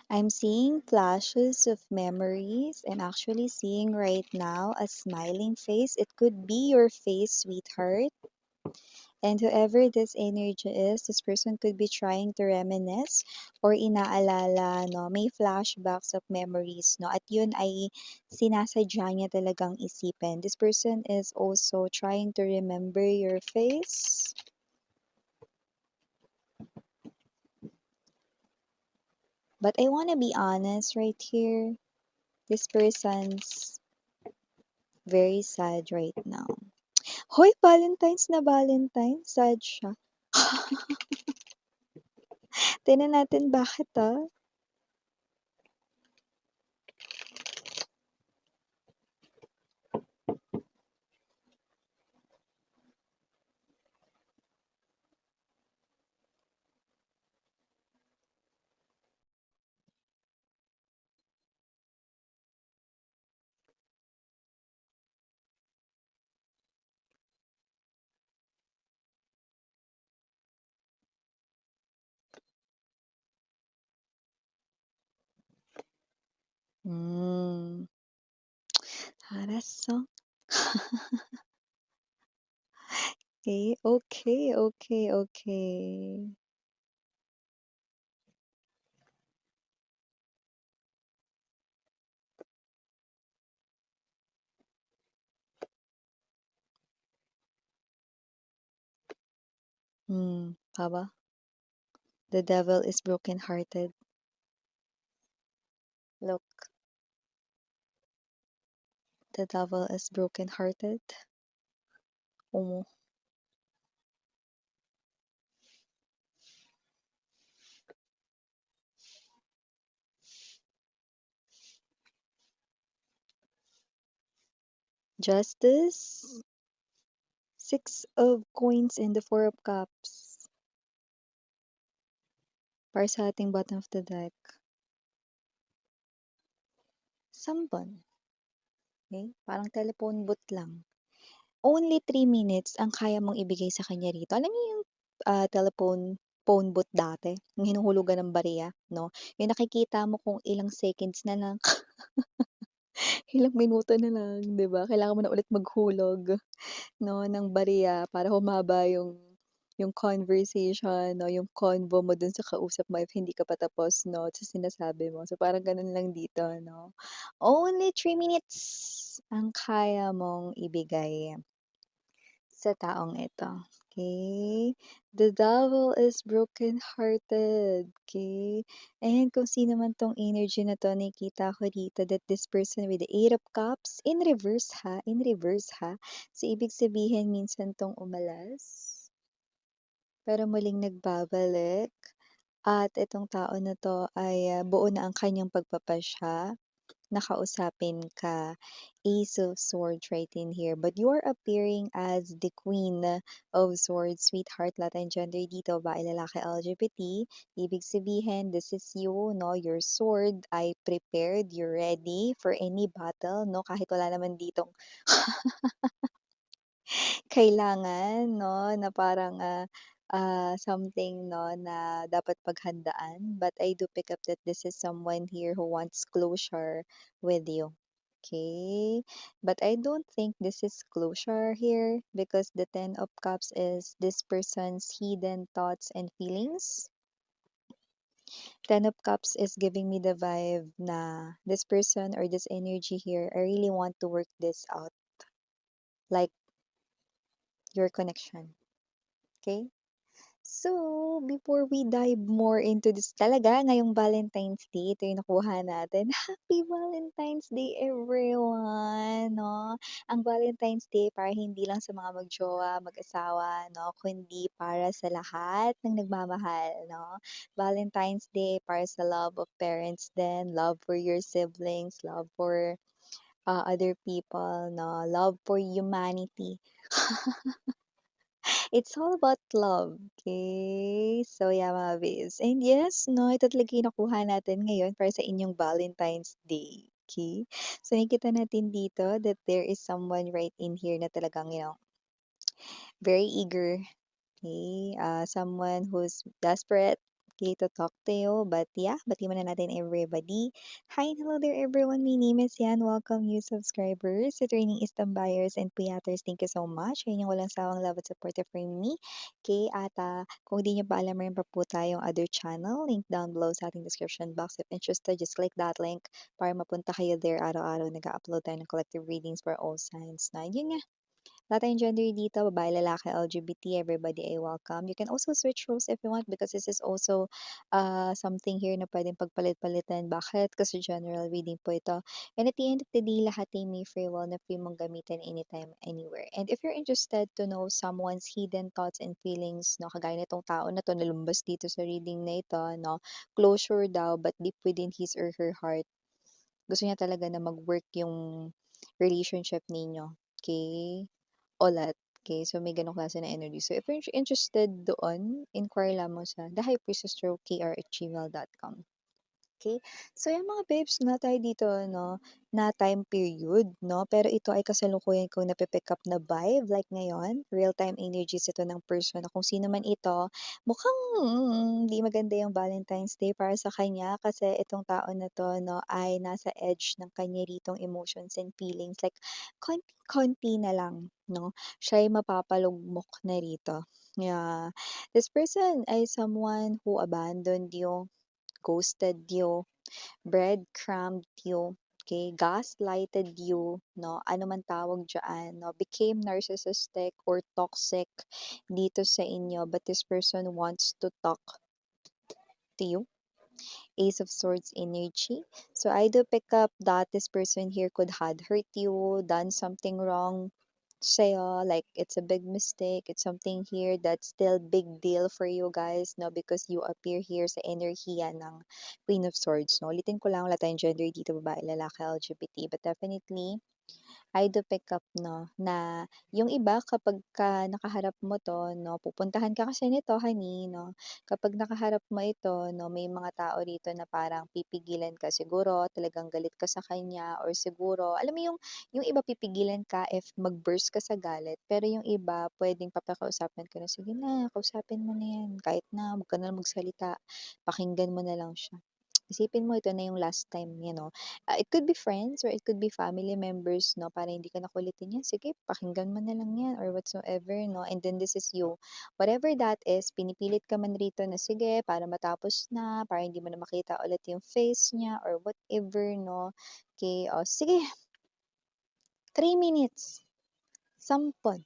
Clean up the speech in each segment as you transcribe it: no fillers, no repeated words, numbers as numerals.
I'm seeing flashes of memories. I'm actually seeing right now a smiling face. It could be your face, sweetheart. And whoever this energy is, this person could be trying to reminisce or inaalala, no? May flashbacks of memories, no? At yun ay sinasadya niya talagang isipin. This person is also trying to remember your face. But I want to be honest right here. This person's very sad right now. Hoy, Valentine's na Valentine's. Sad siya. Tingnan natin bakit Hmm. 알았어. Okay, okay, okay, okay. Baba, the devil is broken-hearted. Look, the devil is broken-hearted. Oh, justice, six of coins and the four of cups. Para sa ating bottom of the deck. Someone. Okay? Parang telephone booth lang. Only 3 minutes ang kaya mong ibigay sa kanya rito. Alam niyo yung telephone phone booth dati, yung hinuhulugan ng barya, no? Yung nakikita mo kung ilang seconds na lang, ilang minuto na lang, 'di ba? Kailangan mo na ulit maghulog, no, ng barya para humaba yung conversation, no, yung convo mo dun sa kausap mo if hindi ka pa tapos, no, sa sinasabi mo. So, parang ganun lang dito, no? Only 3 minutes ang kaya mong ibigay sa taong ito. Okay? The devil is broken-hearted. Okay? And kung sino man tong energy na to, nakita ko dito that this person with the Eight of Cups, in reverse ha, in reverse ha. So, ibig sabihin, minsan tong umalas, pero muling nagbabalik. At itong tao na to ay buo na ang kanyang pagpapasya nakausapin ka. Ace of Swords right in here. But you are appearing as the Queen of Swords, sweetheart, Latin gender dito, babae, lalaki, LGBT. Ibig sabihin, this is you, no? Your sword ay prepared, you're ready for any battle, no? Kahit wala naman ditong kailangan 'no, na parang, something 'no, na dapat paghandaan. But I do pick up that this is someone here who wants closure with you, okay? But I don't think this is closure here because the Ten of Cups is this person's hidden thoughts and feelings. Ten of Cups is giving me the vibe na this person or this energy here, I really want to work this out, like your connection, okay? So, before we dive more into this talaga ngayong Valentine's Day, ito yung nakuha natin. Happy Valentine's Day everyone, 'no? Ang Valentine's Day para hindi lang sa mga mag-jowa, mag-asawa, 'no, kundi para sa lahat ng nagmamahal, 'no? Valentine's Day para sa love of parents din, love for your siblings, love for, other people, 'no, love for humanity. It's all about love, okay? So, yeah, mga babes. And yes, no, ito talaga yung nakuha natin ngayon para sa inyong Valentine's Day, okay? So, nakikita natin dito that there is someone right in here na talagang, very eager, okay? Someone who's desperate, okay, to talk to you. But yeah, bati muna natin everybody. Hi and hello there everyone. My name is Yan. Welcome new subscribers, returning Istam buyers and puyaters. Thank you so much. Ayun yung walang sawang love at support for me. Okay, at kung di nyo pa alam, mayroon pa po tayong other channel. Link down below sa ating description box. If interested, just click that link para mapunta kayo there araw-araw. Nag-upload tayo ng collective readings for all signs na yun nga. Lahat tayong gender dito, babae, lalaki, LGBT, everybody ay welcome. You can also switch roles if you want because this is also something here na pwedeng pagpalit-palitan. Bakit? Kasi general reading po ito. And at the end of the day, lahat ay may free will na free mong gamitin anytime, anywhere. And if you're interested to know someone's hidden thoughts and feelings, no, kagaya nitong tao na to nalumbas dito sa reading na ito, no, closure daw, but deep within his or her heart, gusto niya talaga na mag-work yung relationship ninyo. Okay? Ulat. Okay, so may ganong klase na energy. So if you're interested doon, inquire lamang sa thehypersistro@gmail.com. Okay? So yung mga babes na tayo dito, no, na time period, no, pero ito ay kasalukuyan kong napipick up na vibe, like ngayon, real-time energies ito ng person na kung sino man ito, mukhang hindi maganda yung Valentine's Day para sa kanya kasi itong tao na to, no, ay nasa edge ng kanya ritong emotions and feelings, like konti-konti na lang, no, siya ay mapapalugmok na rito. Yeah. This person ay someone who abandoned you, ghosted you, breadcrumbed you, okay, gaslighted you, no, ano man tawag dyan, no, became narcissistic or toxic dito sa inyo, but this person wants to talk to you. Ace of Swords energy. So I do pick up that this person here could had hurt you, done something wrong sa'yo, like it's a big mistake, it's something here that's still big deal for you guys, no, because you appear here sa enerhiya ng Queen of Swords, no. Ulitin ko lang, wala tayong gender dito, babae, lalaki, LGBT, but definitely I do pick up, no, na yung iba kapag ka nakaharap mo 'to, 'no, pupuntahan ka kasi nito honey, 'no, kapag nakaharap mo ito, 'no, may mga tao rito na parang pipigilan ka. Siguro talagang galit ka sa kanya or siguro alam mo yung iba pipigilan ka if mag-burst ka sa galit, pero yung iba puwedeng papakiusapan ka na, "Sige na, kausapin mo na 'yan, kahit na 'wag ka na magsalita, pakinggan mo na lang siya." Isipin mo ito na yung last time niya, 'no. It could be friends or it could be family members, 'no, para hindi ka na kulitin, "Yan, sige pakinggan mo na lang 'yan," or whatsoever, 'no, and then this is you. Whatever that is, pinipilit ka man rito na sige para matapos na, para hindi mo na makita ulit yung face niya or whatever, 'no. Okay, o sige, 3 minutes, sampol.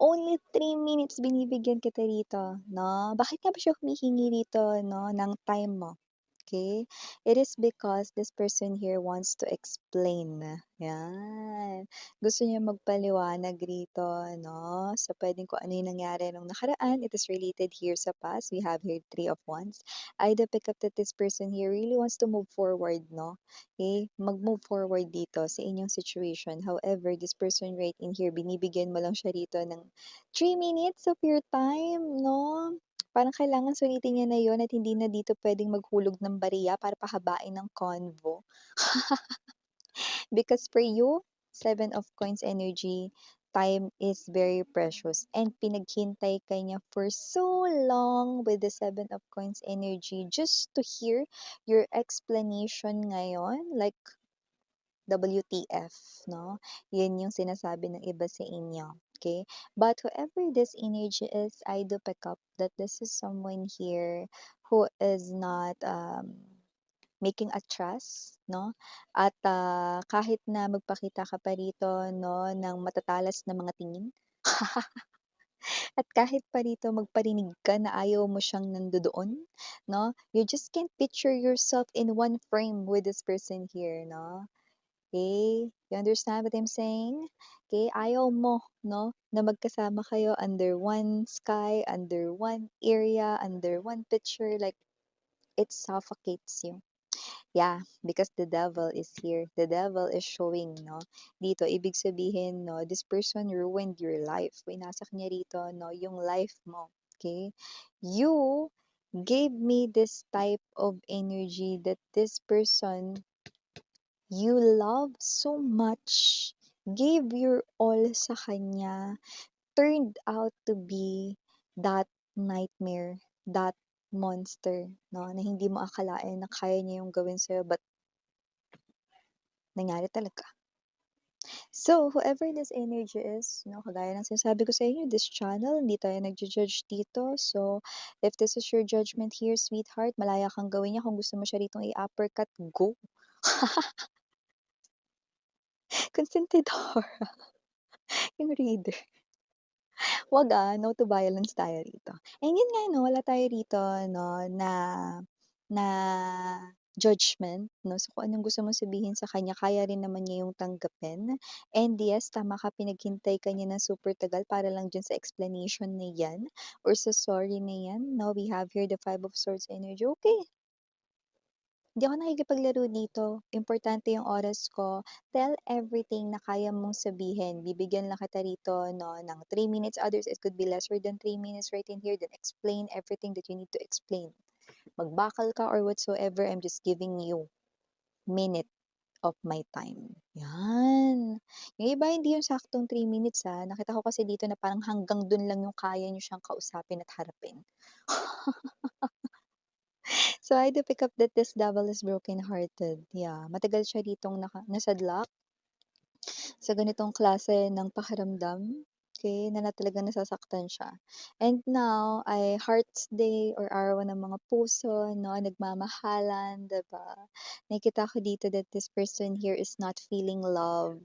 Only 3 minutes binibigyan kita rito, 'no. Bakit nga ba siya humihingi rito, 'no, ng time mo? Okay, it is because this person here wants to explain. Yan. Gusto niya magpaliwanag rito, no? Sa pwedeng kung ano yung nangyari nung nakaraan. It is related here sa past. We have here Three of Wands. I do pick up that this person here really wants to move forward, no? Okay, mag-move forward dito sa inyong situation. However, this person right in here, binibigyan mo lang siya rito ng 3 minutes of your time, no? Parang kailangan sulitin niya na yun at hindi na dito puwedeng maghulog ng barya para pahabain ng convo. Because for you, Seven of Coins energy, time is very precious and pinaghintay ka niya for so long with the Seven of Coins energy just to hear your explanation ngayon, like WTF, no? Yun yung sinasabi ng iba sa inyo, okay? But whoever this energy is, I do pick up that this is someone here who is not making a trust, no? At kahit na magpakita ka pa rito, no, ng matatalas na mga tingin, at kahit pa rito magparinig ka na ayaw mo siyang nandodoon, no? You just can't picture yourself in one frame with this person here, no? Okay, you understand what I'm saying? Okay, ayaw mo, no, na magkasama kayo under one sky, under one area, under one picture, like it suffocates you. Yeah, because the devil is here. The devil is showing, no? Dito, ibig sabihin, no, this person ruined your life. Winasak niya rito, no, yung life mo. Okay? You gave me this type of energy that this person you love so much, gave your all sa kanya, turned out to be that nightmare that monster, no, na hindi mo akalain na kaya niya yung gawin sa'yo but nangyari talaga. So, whoever this energy is, no, kagaya ng sinasabi ko sa inyo, this channel, hindi tayo nagja-judge dito. So, if this is your judgment here, sweetheart, malaya kang gawin niya. Kung gusto mo siya ritong i-uppercut, go. Consentidor, yung reader. Wag no to violence tayo rito. And yun nga, no, wala tayo rito, no, na judgment, no. So, kung anong gusto mong sabihin sa kanya, kaya rin naman niya yung tanggapin. And yes, tama ka, pinaghintay ka niya ng super tagal para lang dyan sa explanation na yan or sa sorry na yan. No, we have here the Five of Swords energy. Okay, hindi ako nakikipaglaro dito. Importante yung oras ko. Tell everything na kaya mong sabihin. Bibigyan lang kita rito, no, ng 3 minutes. Others, it could be lesser than 3 minutes right in here. Then explain everything that you need to explain. Magbakal ka or whatsoever, I'm just giving you minute of my time. Yan. Yung iba, hindi yung saktong 3 minutes, ha. Nakita ko kasi dito na parang hanggang dun lang yung kaya nyo siyang kausapin at harapin. So, I do pick up that this devil is broken-hearted. Yeah, matagal siya ditong nasadlak sa ganitong klase ng pakiramdam. Okay, na talagang nasasaktan siya. And now, ay Heart's Day or Araw ng mga puso, no, nagmamahalan, diba? Nakikita ko dito that this person here is not feeling love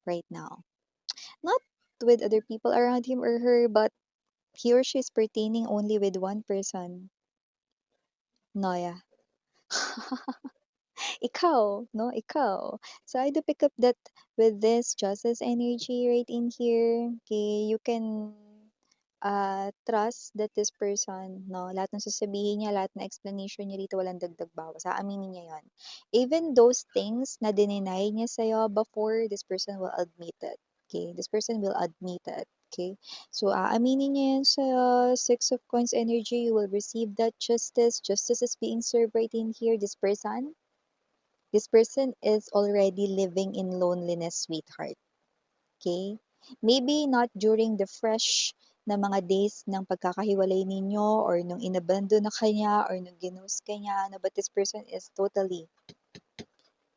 right now. Not with other people around him or her, but he or she is pertaining only with one person. Noya. Ikaw, no? Ikaw. So I do pick up that with this justice energy right in here, okay, you can trust that this person, no, lahat ng sasabihin niya, lahat ng explanation niya dito, walang dagdag bawas. Aaminin niya yon. Even those things na dininay niya sa'yo before, this person will admit it. Okay? This person will admit it. Okay? So, aaminin niya yan sa Six of Coins energy. You will receive that justice. Justice is being served right in here. This person is already living in loneliness, sweetheart. Okay? Maybe not during the fresh na mga days ng pagkakahiwalay ninyo or nung inabandon na kanya or nung ginost kanya, no, but this person is totally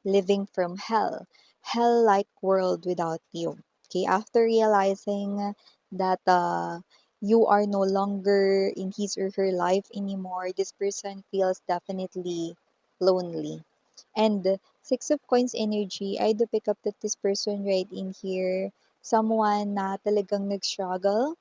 living from hell. Hell-like world without you. Okay? After realizing that you are no longer in his or her life anymore, this person feels definitely lonely. And Six of Coins energy, I do pick up that this person right in here, someone na talagang nag-struggle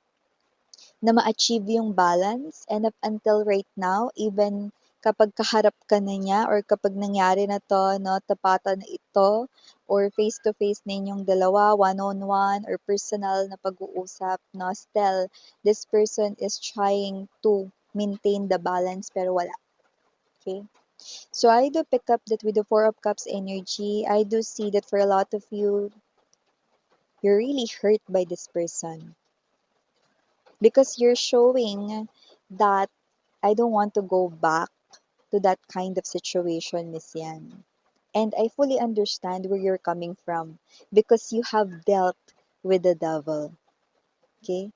na ma-achieve yung balance and up until right now, even kapag kaharap ka na niya or kapag nangyari na to, no, tapatan na ito or face-to-face na inyong dalawa, one-on-one or personal na pag-uusap, no, still, this person is trying to maintain the balance pero wala. Okay? So I do pick up that with the Four of Cups energy, I do see that for a lot of you, you're really hurt by this person. Because you're showing that I don't want to go back to that kind of situation, Miss Yan. And I fully understand where you're coming from because you have dealt with the devil. Okay?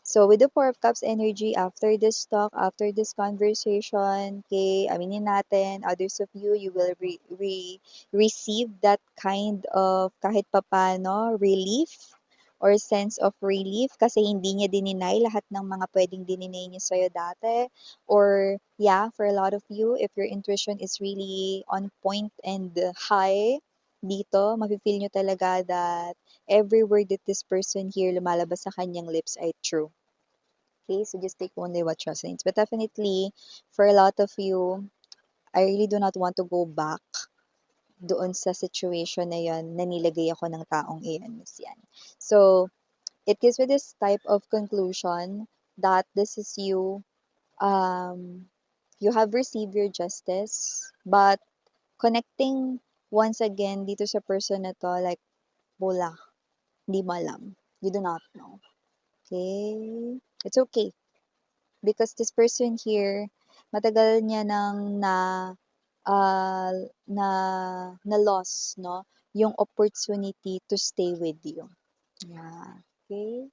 So, with the Four of Cups energy, after this talk, after this conversation, okay, aminin natin, others of you, you will receive that kind of kahit papano relief or sense of relief kasi hindi niya dininay lahat ng mga pwedeng dininay niya sa'yo dati. Or, yeah, for a lot of you, if your intuition is really on point and high, dito, mafe-feel nyo talaga that every word that this person here lumalabas sa kanyang lips ay true. Okay, so just take only what resonates. But definitely, for a lot of you, I really do not want to go back doon sa situation na yan na nilagay ako ng taong iyan, Miss Yan. So, it gives me this type of conclusion that this is you, you have received your justice, but connecting once again dito sa person na to, like, wala, hindi mo alam. You do not know. Okay? It's okay. Because this person here, matagal niya nang uh, na, na loss, no? Yung opportunity to stay with you. Yeah. Okay?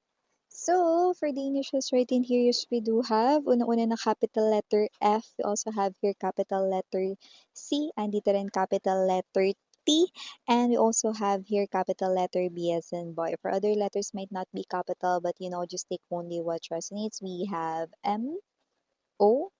So, for the initials right in here, yes, we do have una-una na capital letter F. We also have here capital letter C. Andito rin capital letter T. And we also have here capital letter B as in boy. For other letters might not be capital, but just take only what resonates. We have M, O,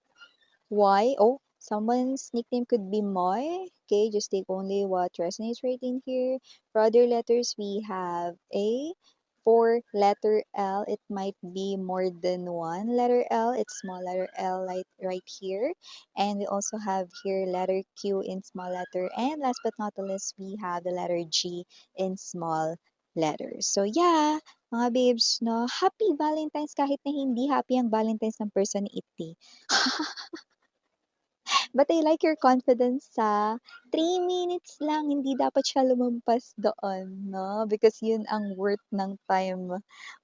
Y. Oh, someone's nickname could be Moy. Okay, just take only what resonates right in here. For other letters, we have A. For letter L, it might be more than one letter L. It's small letter L right here. And we also have here letter Q in small letter. And last but not the least, we have the letter G in small letters. So yeah, mga babes, no, happy Valentine's kahit na hindi happy ang Valentine's ng person ni Iti. But I like your confidence sa 3 minutes lang, hindi dapat siya lumampas doon, 'no? Because yun ang worth ng time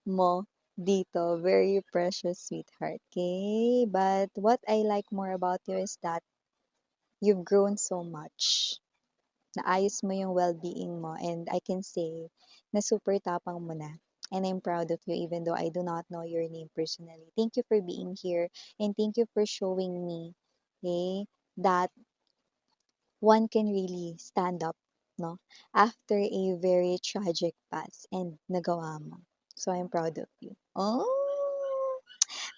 mo dito. Very precious, sweetheart, okay? But what I like more about you is that you've grown so much. Naayos mo yung well-being mo and I can say na super tapang mo na. And I'm proud of you even though I do not know your name personally. Thank you for being here and thank you for showing me, okay, that one can really stand up, no? After a very tragic past and nagawa mo. So I'm proud of you. Oh,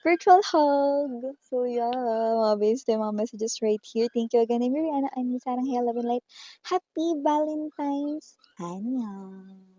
virtual hug. So yeah, mga babes, the mga messages right here. Thank you again. I'm Mariana. I'm Sarang Hela Light. Happy Valentine's. Annyeong.